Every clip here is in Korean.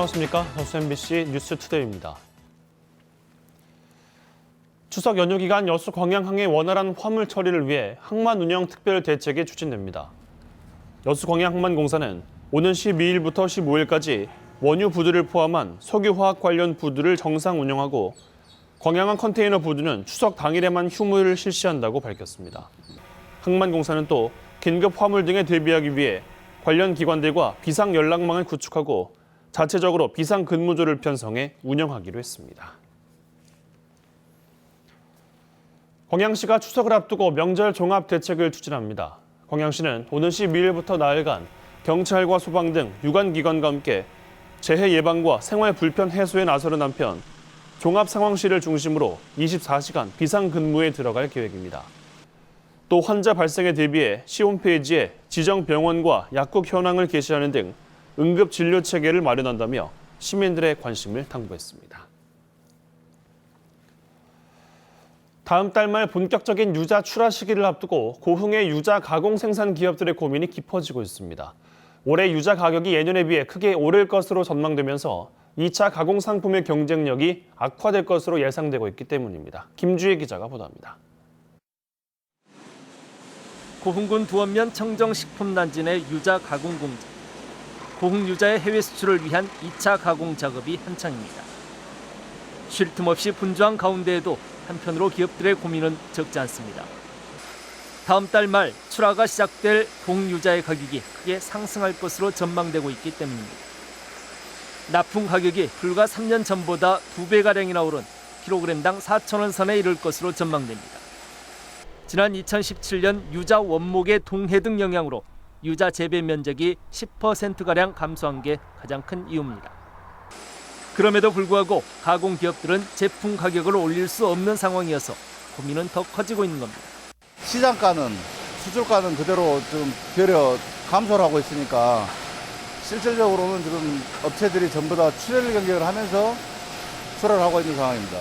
안녕하십니까. MBC 뉴스투데이입니다. 추석 연휴 기간 여수 광양항의 원활한 화물 처리를 위해 항만 운영 특별 대책이 추진됩니다. 여수 광양항만공사는 오는 12일부터 15일까지 원유 부두를 포함한 석유화학 관련 부두를 정상 운영하고 광양항 컨테이너 부두는 추석 당일에만 휴무를 실시한다고 밝혔습니다. 항만공사는 또 긴급 화물 등에 대비하기 위해 관련 기관들과 비상 연락망을 구축하고 자체적으로 비상 근무조를 편성해 운영하기로 했습니다. 광양시가 추석을 앞두고 명절 종합 대책을 추진합니다. 광양시는 오는 12일부터 나흘간 경찰과 소방 등 유관기관과 함께 재해 예방과 생활 불편 해소에 나서는 한편 종합 상황실을 중심으로 24시간 비상 근무에 들어갈 계획입니다. 또 환자 발생에 대비해 시 홈페이지에 지정 병원과 약국 현황을 게시하는 등 응급 진료 체계를 마련한다며 시민들의 관심을 당부했습니다. 다음 달 말 본격적인 유자 출하 시기를 앞두고 고흥의 유자 가공 생산 기업들의 고민이 깊어지고 있습니다. 올해 유자 가격이 예년에 비해 크게 오를 것으로 전망되면서 2차 가공 상품의 경쟁력이 악화될 것으로 예상되고 있기 때문입니다. 김주혜 기자가 보도합니다. 고흥군 두원면 청정식품단지 내 유자 가공 공장. 고흥 유자의 해외 수출을 위한 2차 가공 작업이 한창입니다. 쉴 틈 없이 분주한 가운데에도 한편으로 기업들의 고민은 적지 않습니다. 다음 달 말 출하가 시작될 고흥 유자의 가격이 크게 상승할 것으로 전망되고 있기 때문입니다. 납품 가격이 불과 3년 전보다 2배가량이나 오른 킬로그램당 4,000원 선에 이를 것으로 전망됩니다. 지난 2017년 유자 원목의 동해 등 영향으로 유자 재배 면적이 10%가량 감소한 게 가장 큰 이유입니다. 그럼에도 불구하고 가공 기업들은 제품 가격을 올릴 수 없는 상황이어서 고민은 더 커지고 있는 겁니다. 시장가는 수출가는 그대로 좀 되려 감소를 하고 있으니까 실질적으로는 지금 업체들이 전부 다 출혈 경쟁을 하면서 출하를 하고 있는 상황입니다.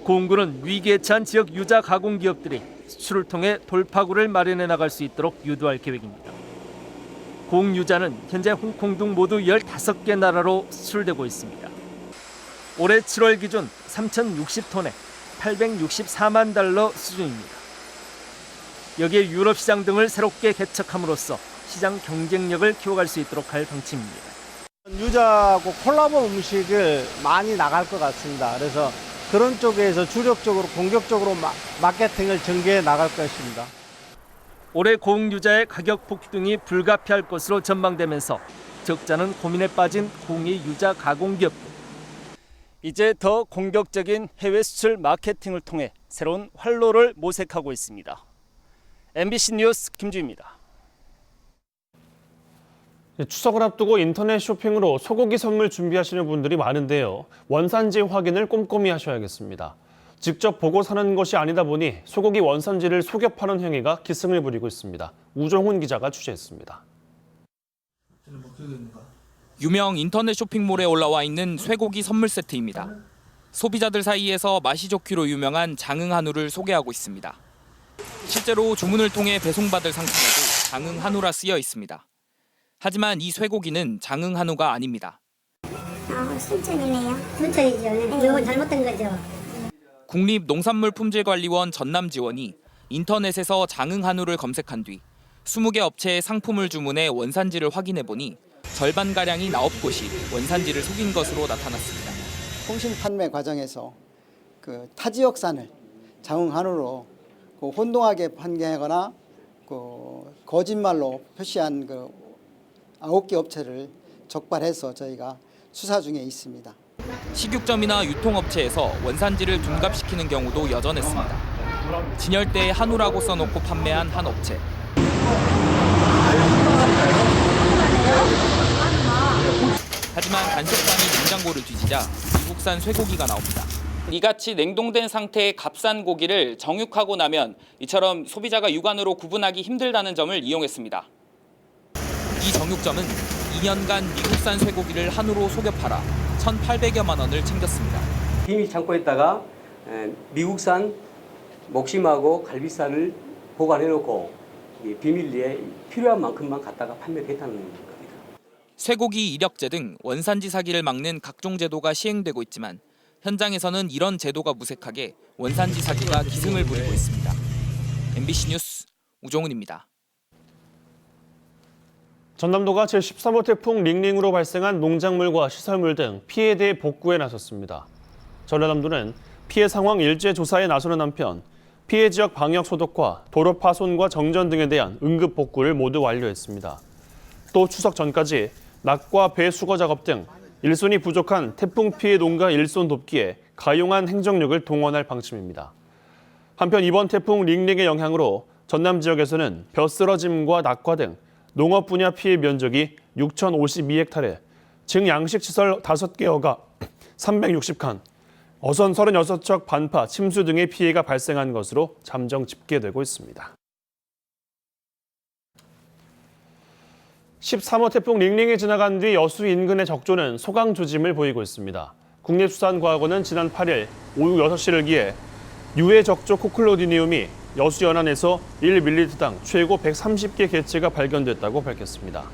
고흥군은 위기에 처한 지역 유자 가공 기업들이 수출을 통해 돌파구를 마련해 나갈 수 있도록 유도할 계획입니다. 고흥 유자는 현재 홍콩 등 모두 15개 나라로 수출되고 있습니다. 올해 7월 기준 3,060톤에 864만 달러 수준입니다. 여기에 유럽 시장 등을 새롭게 개척함으로써 시장 경쟁력을 키워갈 수 있도록 할 방침입니다. 유자하고 콜라보 음식을 많이 나갈 것 같습니다. 그래서 그런 쪽에서 주력적으로 공격적으로 마케팅을 전개해 나갈 것입니다. 올해 고흥 유자의 가격 폭등이 불가피할 것으로 전망되면서 적자는 고민에 빠진 고흥의 유자 가공 기업들. 이제 더 공격적인 해외 수출 마케팅을 통해 새로운 활로를 모색하고 있습니다. MBC 뉴스 김주희입니다. 추석을 앞두고 인터넷 쇼핑으로 소고기 선물 준비하시는 분들이 많은데요. 원산지 확인을 꼼꼼히 하셔야겠습니다. 직접 보고 사는 것이 아니다 보니 소고기 원산지를 속여 파는 행위가 기승을 부리고 있습니다. 우정훈 기자가 취재했습니다. 유명 인터넷 쇼핑몰에 올라와 있는 쇠고기 선물 세트입니다. 소비자들 사이에서 맛이 좋기로 유명한 장흥 한우를 소개하고 있습니다. 실제로 주문을 통해 배송받을 상품에도 장흥 한우라 쓰여 있습니다. 하지만 이 쇠고기는 장흥 한우가 아닙니다. 순천이네요. 순천이죠. 네. 이건 잘못된 거죠. 국립농산물품질관리원 전남지원이 인터넷에서 장흥 한우를 검색한 뒤 20개 업체의 상품을 주문해 원산지를 확인해 보니 절반가량인 9곳이 원산지를 속인 것으로 나타났습니다. 통신 판매 과정에서 타 지역산을 장흥 한우로 혼동하게 판매하거나 거짓말로 표시한 9개 업체를 적발해서 저희가 수사 중에 있습니다. 식육점이나 유통업체에서 원산지를 둔갑시키는 경우도 여전했습니다. 진열대에 한우라고 써놓고 판매한 한 업체. 하지만 간식반이 냉장고를 뒤지자 미국산 쇠고기가 나옵니다. 이같이 냉동된 상태의 값싼 고기를 정육하고 나면 이처럼 소비자가 육안으로 구분하기 힘들다는 점을 이용했습니다. 이 정육점은 2년간 미국산 쇠고기를 한우로 속여 팔아 1,800여만 원을 챙겼습니다. 비밀 창고에다가 미국산 목심하고 갈비살을 보관해놓고 비밀리에 필요한 만큼만 갖다가 판매를 했다는 겁니다. 쇠고기 이력제 등 원산지 사기를 막는 각종 제도가 시행되고 있지만 현장에서는 이런 제도가 무색하게 원산지 사기가 기승을 부리고 있습니다. MBC 뉴스 우종훈입니다. 전남도가 제13호 태풍 링링으로 발생한 농작물과 시설물 등 피해에 대해 복구에 나섰습니다. 전라남도는 피해 상황 일제 조사에 나서는 한편 피해 지역 방역 소독과 도로 파손과 정전 등에 대한 응급 복구를 모두 완료했습니다. 또 추석 전까지 낙과 배 수거 작업 등 일손이 부족한 태풍 피해 농가 일손 돕기에 가용한 행정력을 동원할 방침입니다. 한편 이번 태풍 링링의 영향으로 전남 지역에서는 벼 쓰러짐과 낙과 등 농업 분야 피해 면적이 6,052헥타르, 증양식시설 5개여가 360칸, 어선 36척 반파, 침수 등의 피해가 발생한 것으로 잠정 집계되고 있습니다. 13호 태풍 링링이 지나간 뒤 여수 인근의 적조는 소강 조짐을 보이고 있습니다. 국립수산과학원은 지난 8일 오후 6시를 기해 유해 적조 코클로디니움이 여수 연안에서 1ml당 최고 130개 개체가 발견됐다고 밝혔습니다.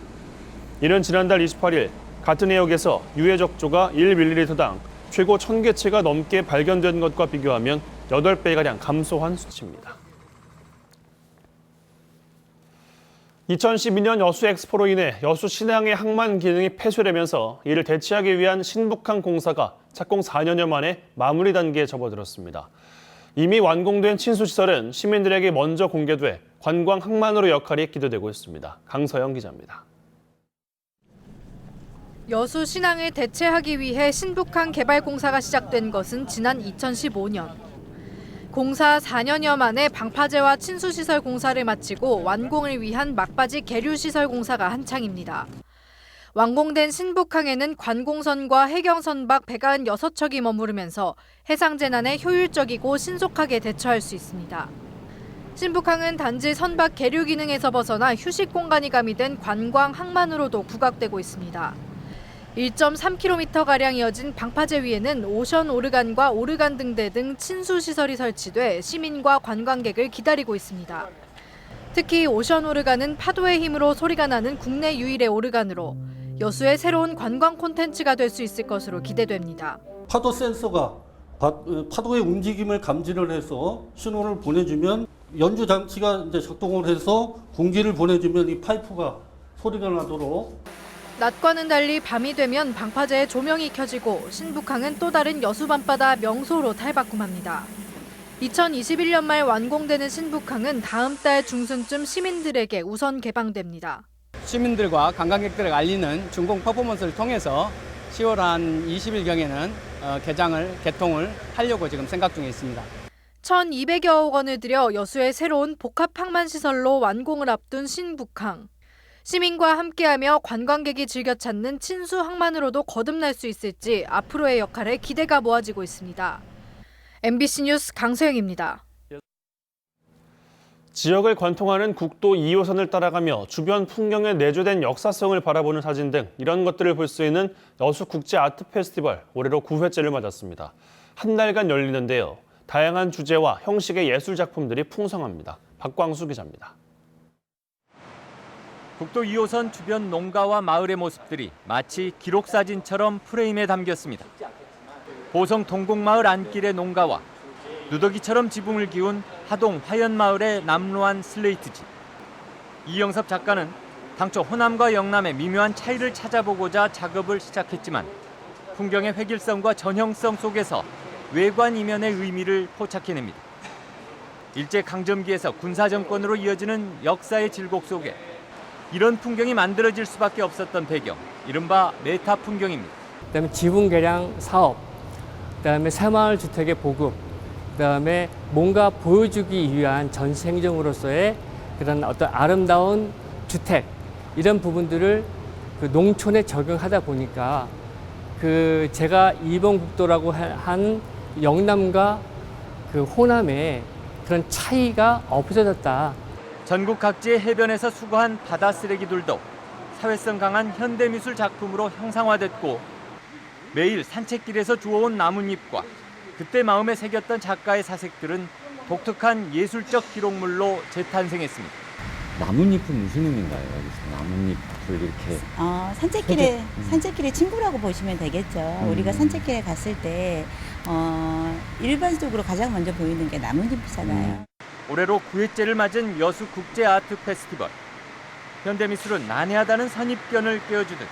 이는 지난달 28일 같은 해역에서 유해 적조가 1ml당 최고 1000개체가 넘게 발견된 것과 비교하면 8배가량 감소한 수치입니다. 2012년 여수 엑스포로 인해 여수 신항의 항만 기능이 폐쇄되면서 이를 대체하기 위한 신북항 공사가 착공 4년여 만에 마무리 단계에 접어들었습니다. 이미 완공된 친수시설은 시민들에게 먼저 공개돼 관광 항만으로 역할이 기대되고 있습니다. 강서영 기자입니다. 여수 신항을 대체하기 위해 신북항 개발 공사가 시작된 것은 지난 2015년. 공사 4년여 만에 방파제와 친수시설 공사를 마치고 완공을 위한 막바지 계류시설 공사가 한창입니다. 완공된 신북항에는 관공선과 해경선박 196척이 머무르면서 해상재난에 효율적이고 신속하게 대처할 수 있습니다. 신북항은 단지 선박 계류 기능에서 벗어나 휴식 공간이 가미된 관광 항만으로도 부각되고 있습니다. 1.3km가량 이어진 방파제 위에는 오션 오르간과 오르간 등대 등 친수시설이 설치돼 시민과 관광객을 기다리고 있습니다. 특히 오션 오르간은 파도의 힘으로 소리가 나는 국내 유일의 오르간으로 여수의 새로운 관광 콘텐츠가 될 수 있을 것으로 기대됩니다. 파도 센서가 파도의 움직임을 감지를 해서 신호를 보내주면 연주 장치가 이제 작동을 해서 공기를 보내주면 이 파이프가 소리가 나도록. 낮과는 달리 밤이 되면 방파제에 조명이 켜지고 신북항은 또 다른 여수 밤바다 명소로 탈바꿈합니다. 2021년 말 완공되는 신북항은 다음 달 중순쯤 시민들에게 우선 개방됩니다. 시민들과 관광객들을 알리는 준공 퍼포먼스를 통해서 10월 한 20일경에는 개통을 하려고 지금 생각 중에 있습니다. 1,200여억 원을 들여 여수의 새로운 복합항만시설로 완공을 앞둔 신북항. 시민과 함께하며 관광객이 즐겨 찾는 친수 항만으로도 거듭날 수 있을지 앞으로의 역할에 기대가 모아지고 있습니다. MBC 뉴스 강소영입니다. 지역을 관통하는 국도 2호선을 따라가며 주변 풍경에 내조된 역사성을 바라보는 사진 등 이런 것들을 볼 수 있는 여수 국제 아트 페스티벌 올해로 9회째를 맞았습니다. 한 달간 열리는데요. 다양한 주제와 형식의 예술 작품들이 풍성합니다. 박광수 기자입니다. 국도 2호선 주변 농가와 마을의 모습들이 마치 기록사진처럼 프레임에 담겼습니다. 보성 동곡마을 안길의 농가와 누더기처럼 지붕을 기운 하동 화연마을의 남로한 슬레이트집. 이영섭 작가는 당초 호남과 영남의 미묘한 차이를 찾아보고자 작업을 시작했지만 풍경의 획일성과 전형성 속에서 외관 이면의 의미를 포착해냅니다. 일제강점기에서 군사정권으로 이어지는 역사의 질곡 속에 이런 풍경이 만들어질 수밖에 없었던 배경, 이른바 메타 풍경입니다. 그다음에 지분 개량 사업, 그다음에 새마을 주택의 보급, 그다음에 뭔가 보여주기 위한 전시 행정으로서의 그런 어떤 아름다운 주택 이런 부분들을 그 농촌에 적용하다 보니까 그 제가 2번 국도라고 한 영남과 그 호남의 그런 차이가 없어졌다. 전국 각지의 해변에서 수거한 바다 쓰레기들도 사회성 강한 현대미술 작품으로 형상화됐고 매일 산책길에서 주워온 나뭇잎과 그때 마음에 새겼던 작가의 사색들은 독특한 예술적 기록물로 재탄생했습니다. 나뭇잎은 무슨 의미인가요? 여기서 나뭇잎을 이렇게 산책길의 친구라고 보시면 되겠죠. 우리가 산책길에 갔을 때 일반적으로 가장 먼저 보이는 게 나뭇잎이잖아요. 올해로 9회째를 맞은 여수 국제 아트 페스티벌. 현대미술은 난해하다는 선입견을 깨워주듯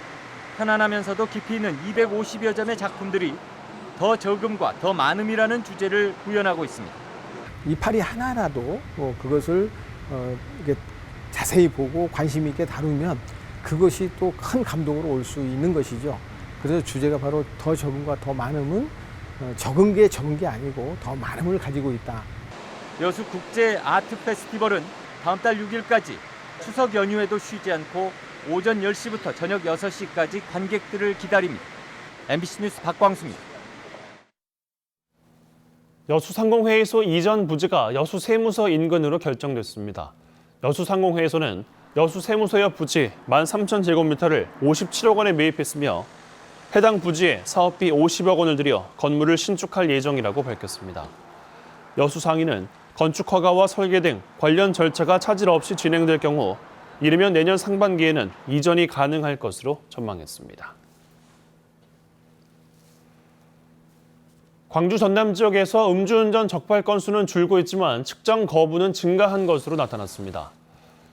편안하면서도 깊이 있는 250여 점의 작품들이 더 적음과 더 많음이라는 주제를 구현하고 있습니다. 이 파리 하나라도 그것을 이게 자세히 보고 관심 있게 다루면 그것이 또 큰 감동으로 올 수 있는 것이죠. 그래서 주제가 바로 더 적음과 더 많음은 적은 게 아니고 더 많음을 가지고 있다. 여수 국제 아트 페스티벌은 다음 달 6일까지 추석 연휴에도 쉬지 않고 오전 10시부터 저녁 6시까지 관객들을 기다립니다. MBC 뉴스 박광수입니다. 여수상공회의소 이전 부지가 여수세무서 인근으로 결정됐습니다. 여수상공회의소는 여수세무서 옆 부지 13,000제곱미터를 57억 원에 매입했으며 해당 부지에 사업비 50억 원을 들여 건물을 신축할 예정이라고 밝혔습니다. 여수상인은 건축 허가와 설계 등 관련 절차가 차질 없이 진행될 경우 이르면 내년 상반기에는 이전이 가능할 것으로 전망했습니다. 광주 전남 지역에서 음주운전 적발 건수는 줄고 있지만 측정 거부는 증가한 것으로 나타났습니다.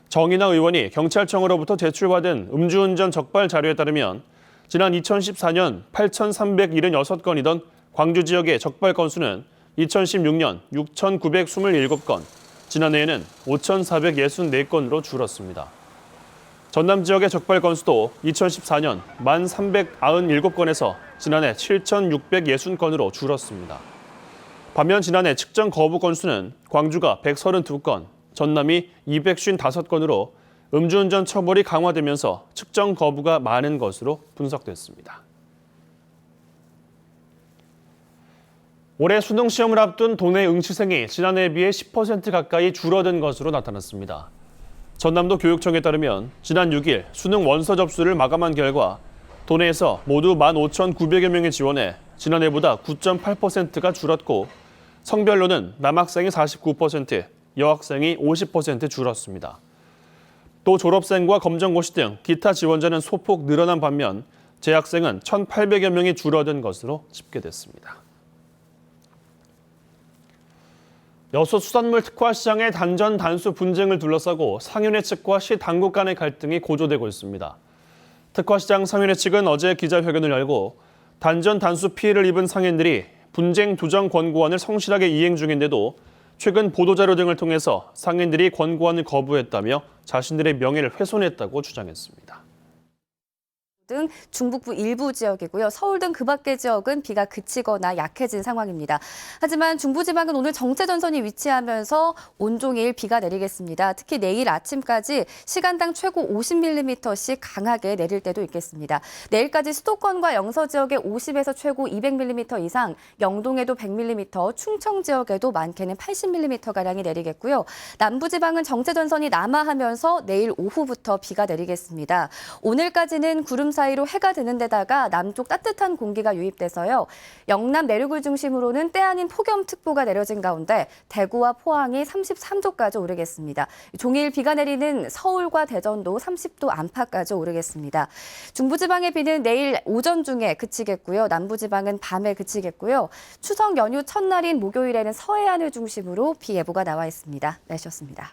정인아 의원이 경찰청으로부터 제출받은 음주운전 적발 자료에 따르면 지난 2014년 8,376건이던 광주 지역의 적발 건수는 2016년 6,927건, 지난해에는 5,464건으로 줄었습니다. 전남 지역의 적발 건수도 2014년 1,397건에서 지난해 7,660건으로 줄었습니다. 반면 지난해 측정 거부 건수는 광주가 132건, 전남이 255건으로 음주운전 처벌이 강화되면서 측정 거부가 많은 것으로 분석됐습니다. 올해 수능 시험을 앞둔 도내 응시생이 지난해에 비해 10% 가까이 줄어든 것으로 나타났습니다. 전남도 교육청에 따르면 지난 6일 수능 원서 접수를 마감한 결과 도내에서 모두 15,900여 명이 지원해 지난해보다 9.8%가 줄었고 성별로는 남학생이 49%, 여학생이 50% 줄었습니다. 또 졸업생과 검정고시 등 기타 지원자는 소폭 늘어난 반면 재학생은 1,800여 명이 줄어든 것으로 집계됐습니다. 여수 수산물 특화 시장의 단전 단수 분쟁을 둘러싸고 상인회 측과 시 당국 간의 갈등이 고조되고 있습니다. 특화 시장 상인회 측은 어제 기자회견을 열고 단전 단수 피해를 입은 상인들이 분쟁 조정 권고안을 성실하게 이행 중인데도 최근 보도자료 등을 통해서 상인들이 권고안을 거부했다며 자신들의 명예를 훼손했다고 주장했습니다. 등 중북부 일부 지역이고요. 서울 등 그 밖의 지역은 비가 그치거나 약해진 상황입니다. 하지만 중부지방은 오늘 정체전선이 위치하면서 온종일 비가 내리겠습니다. 특히 내일 아침까지 시간당 최고 50mm씩 강하게 내릴 때도 있겠습니다. 내일까지 수도권과 영서 지역에 50에서 최고 200mm 이상, 영동에도 100mm, 충청 지역에도 많게는 80mm가량이 내리겠고요. 남부지방은 정체전선이 남하하면서 내일 오후부터 비가 내리겠습니다. 오늘까지는 구름 사이로 해가 드는 데다가 남쪽 따뜻한 공기가 유입돼서요. 영남 내륙을 중심으로는 때 아닌 폭염특보가 내려진 가운데 대구와 포항이 33도까지 오르겠습니다. 종일 비가 내리는 서울과 대전도 30도 안팎까지 오르겠습니다. 중부지방의 비는 내일 오전 중에 그치겠고요. 남부지방은 밤에 그치겠고요. 추석 연휴 첫날인 목요일에는 서해안을 중심으로 비 예보가 나와 있습니다. 날씨였습니다.